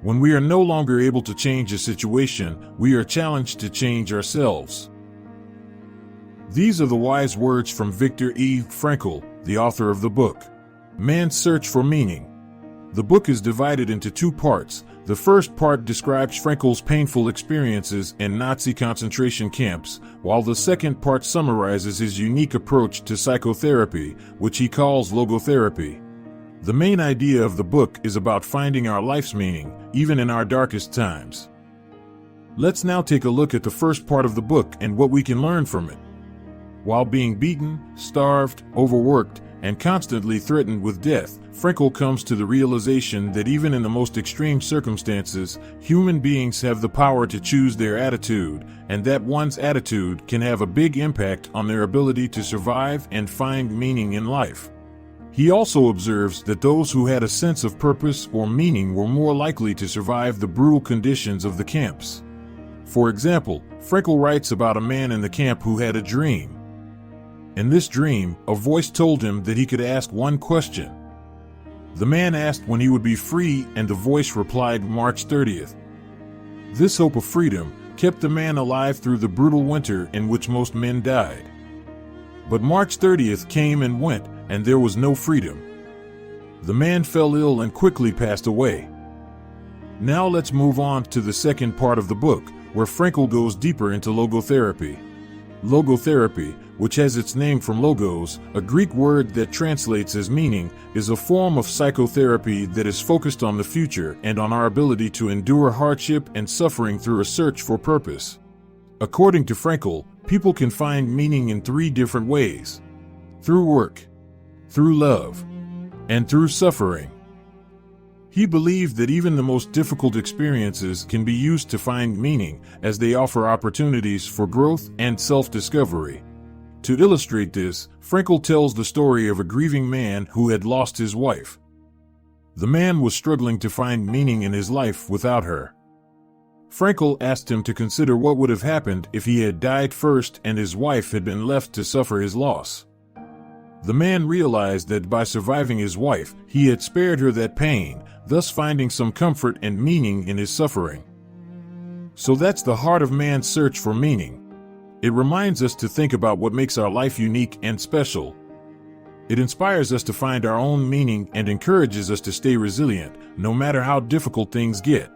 When we are no longer able to change a situation, we are challenged to change ourselves. These are the wise words from Viktor Frankl, the author of the book, Man's Search for Meaning. The book is divided into two parts. The first part describes Frankl's painful experiences in Nazi concentration camps, while the second part summarizes his unique approach to psychotherapy, which he calls logotherapy. The main idea of the book is about finding our life's meaning, even in our darkest times. Let's now take a look at the first part of the book and what we can learn from it. While being beaten, starved, overworked, and constantly threatened with death, Frankl comes to the realization that even in the most extreme circumstances, human beings have the power to choose their attitude, and that one's attitude can have a big impact on their ability to survive and find meaning in life. He also observes that those who had a sense of purpose or meaning were more likely to survive the brutal conditions of the camps. For example, Frankl writes about a man in the camp who had a dream. In this dream, a voice told him that he could ask one question. The man asked when he would be free, and the voice replied March 30th. This hope of freedom kept the man alive through the brutal winter in which most men died. But March 30th came and went, and there was no freedom. The man fell ill and quickly passed away. Now let's move on to the second part of the book, where Frankl goes deeper into logotherapy. Logotherapy, which has its name from logos, a Greek word that translates as meaning, is a form of psychotherapy that is focused on the future and on our ability to endure hardship and suffering through a search for purpose. According to Frankl, people can find meaning in three different ways: through work, through love, and through suffering. He believed that even the most difficult experiences can be used to find meaning, as they offer opportunities for growth and self-discovery. To illustrate this, Frankl tells the story of a grieving man who had lost his wife. The man was struggling to find meaning in his life without her. Frankl asked him to consider what would have happened if he had died first and his wife had been left to suffer his loss. The man realized that by surviving his wife, he had spared her that pain, thus finding some comfort and meaning in his suffering. So that's the heart of man's search for meaning. It reminds us to think about what makes our life unique and special. It inspires us to find our own meaning and encourages us to stay resilient, no matter how difficult things get.